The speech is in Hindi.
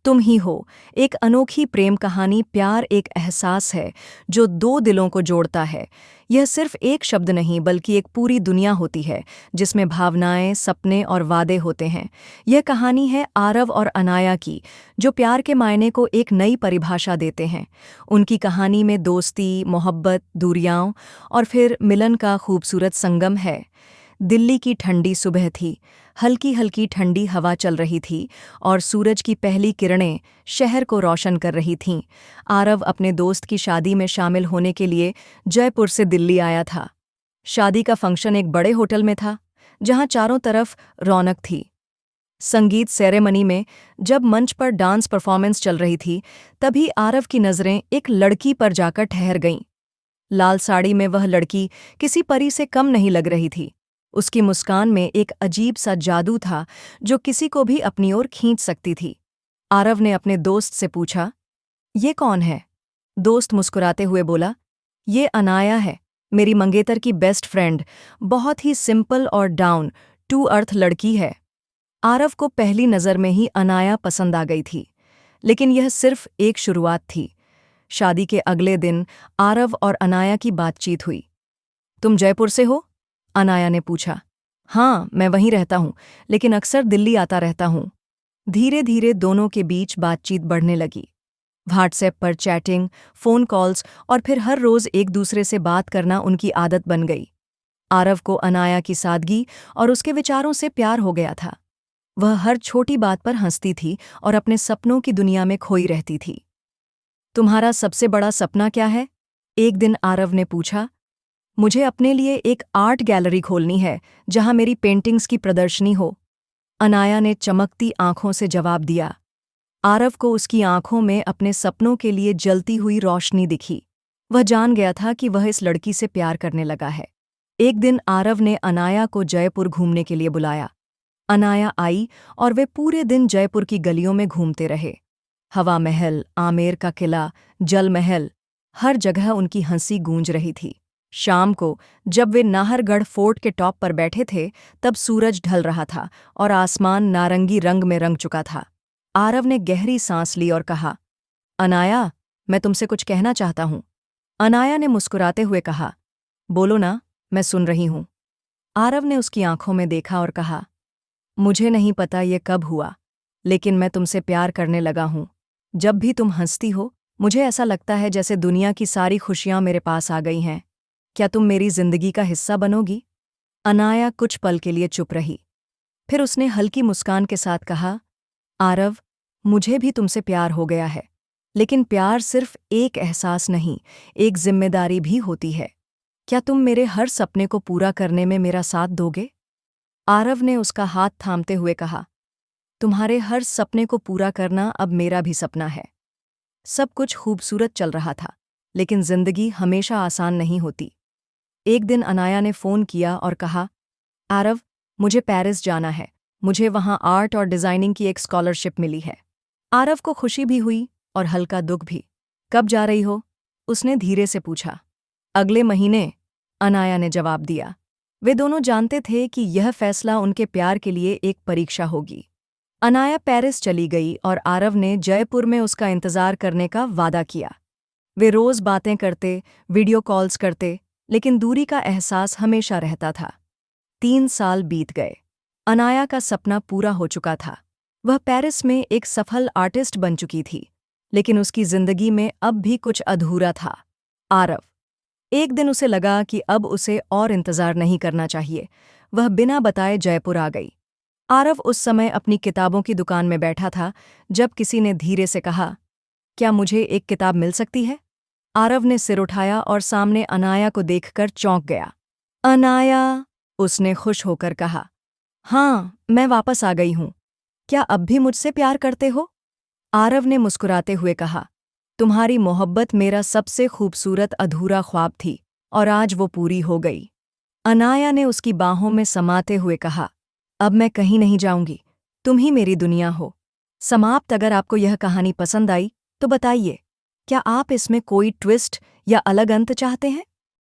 तुम ही हो। एक अनोखी प्रेम कहानी। प्यार एक एहसास है जो दो दिलों को जोड़ता है। यह सिर्फ एक शब्द नहीं बल्कि एक पूरी दुनिया होती है जिसमें भावनाएं, सपने और वादे होते हैं। यह कहानी है आरव और अनाया की, जो प्यार के मायने को एक नई परिभाषा देते हैं। उनकी कहानी में दोस्ती, मोहब्बत, दूरियां और फिर मिलन का खूबसूरत संगम है। दिल्ली की ठंडी सुबह थी। हल्की हल्की ठंडी हवा चल रही थी और सूरज की पहली किरणें शहर को रोशन कर रही थीं। आरव अपने दोस्त की शादी में शामिल होने के लिए जयपुर से दिल्ली आया था। शादी का फंक्शन एक बड़े होटल में था, जहां चारों तरफ रौनक थी। संगीत सेरेमनी में जब मंच पर डांस परफॉर्मेंस चल रही थी, तभी आरव की नज़रें एक लड़की पर जाकर ठहर गईं। लाल साड़ी में वह लड़की किसी परी से कम नहीं लग रही थी। उसकी मुस्कान में एक अजीब सा जादू था जो किसी को भी अपनी ओर खींच सकती थी। आरव ने अपने दोस्त से पूछा, ये कौन है? दोस्त मुस्कुराते हुए बोला, ये अनाया है, मेरी मंगेतर की बेस्ट फ्रेंड। बहुत ही सिंपल और डाउन टू अर्थ लड़की है। आरव को पहली नज़र में ही अनाया पसंद आ गई थी, लेकिन यह सिर्फ एक शुरुआत थी। शादी के अगले दिन आरव और अनाया की बातचीत हुई। तुम जयपुर से हो? अनाया ने पूछा। हाँ, मैं वहीं रहता हूँ, लेकिन अक्सर दिल्ली आता रहता हूँ। धीरे धीरे दोनों के बीच बातचीत बढ़ने लगी। व्हाट्सएप पर चैटिंग, फ़ोन कॉल्स और फिर हर रोज़ एक दूसरे से बात करना उनकी आदत बन गई। आरव को अनाया की सादगी और उसके विचारों से प्यार हो गया था। वह हर छोटी बात पर हंसती थी और अपने सपनों की दुनिया में खोई रहती थी। तुम्हारा सबसे बड़ा सपना क्या है? एक दिन आरव ने पूछा। मुझे अपने लिए एक आर्ट गैलरी खोलनी है जहां मेरी पेंटिंग्स की प्रदर्शनी हो। अनाया ने चमकती आंखों से जवाब दिया। आरव को उसकी आंखों में अपने सपनों के लिए जलती हुई रोशनी दिखी। वह जान गया था कि वह इस लड़की से प्यार करने लगा है। एक दिन आरव ने अनाया को जयपुर घूमने के लिए बुलाया। अनाया आई और वे पूरे दिन जयपुर की गलियों में घूमते रहे। हवा महल, आमेर का किला, जल महल, हर जगह उनकी हंसी गूंज रही थी। शाम को जब वे नाहरगढ़ फोर्ट के टॉप पर बैठे थे, तब सूरज ढल रहा था और आसमान नारंगी रंग में रंग चुका था। आरव ने गहरी सांस ली और कहा, अनाया, मैं तुमसे कुछ कहना चाहता हूँ। अनाया ने मुस्कुराते हुए कहा, बोलो ना, मैं सुन रही हूँ। आरव ने उसकी आंखों में देखा और कहा, मुझे नहीं पता ये कब हुआ, लेकिन मैं तुमसे प्यार करने लगा हूँ। जब भी तुम हंसती हो, मुझे ऐसा लगता है जैसे दुनिया की सारी खुशियाँ मेरे पास आ गई हैं। क्या तुम मेरी जिंदगी का हिस्सा बनोगी? अनाया कुछ पल के लिए चुप रही। फिर उसने हल्की मुस्कान के साथ कहा, आरव, मुझे भी तुमसे प्यार हो गया है, लेकिन प्यार सिर्फ एक एहसास नहीं, एक जिम्मेदारी भी होती है। क्या तुम मेरे हर सपने को पूरा करने में मेरा साथ दोगे? आरव ने उसका हाथ थामते हुए कहा, तुम्हारे हर सपने को पूरा करना अब मेरा भी सपना है। सब कुछ खूबसूरत चल रहा था, लेकिन जिंदगी हमेशा आसान नहीं होती। एक दिन अनाया ने फ़ोन किया और कहा, आरव, मुझे पेरिस जाना है। मुझे वहाँ आर्ट और डिज़ाइनिंग की एक स्कॉलरशिप मिली है। आरव को खुशी भी हुई और हल्का दुख भी। कब जा रही हो? उसने धीरे से पूछा। अगले महीने, अनाया ने जवाब दिया। वे दोनों जानते थे कि यह फैसला उनके प्यार के लिए एक परीक्षा होगी। अनाया पेरिस चली गई और आरव ने जयपुर में उसका इंतज़ार करने का वादा किया। वे रोज़ बातें करते, वीडियो कॉल्स करते, लेकिन दूरी का एहसास हमेशा रहता था। 3 साल बीत गए। अनाया का सपना पूरा हो चुका था। वह पेरिस में एक सफल आर्टिस्ट बन चुकी थी, लेकिन उसकी जिंदगी में अब भी कुछ अधूरा था। आरव। एक दिन उसे लगा कि अब उसे और इंतजार नहीं करना चाहिए। वह बिना बताए जयपुर आ गई। आरव उस समय अपनी किताबों की दुकान में बैठा था जब किसी ने धीरे से कहा, क्या मुझे एक किताब मिल सकती है? आरव ने सिर उठाया और सामने अनाया को देखकर चौंक गया। अनाया, उसने खुश होकर कहा, हाँ, मैं वापस आ गई हूँ। क्या अब भी मुझसे प्यार करते हो? आरव ने मुस्कुराते हुए कहा, तुम्हारी मोहब्बत मेरा सबसे खूबसूरत अधूरा ख्वाब थी और आज वो पूरी हो गई। अनाया ने उसकी बाहों में समाते हुए कहा, अब मैं कहीं नहीं जाऊंगी, तुम ही मेरी दुनिया हो। समाप्त। अगर आपको यह कहानी पसंद आई तो बताइए, क्या आप इसमें कोई ट्विस्ट या अलग अंत चाहते हैं?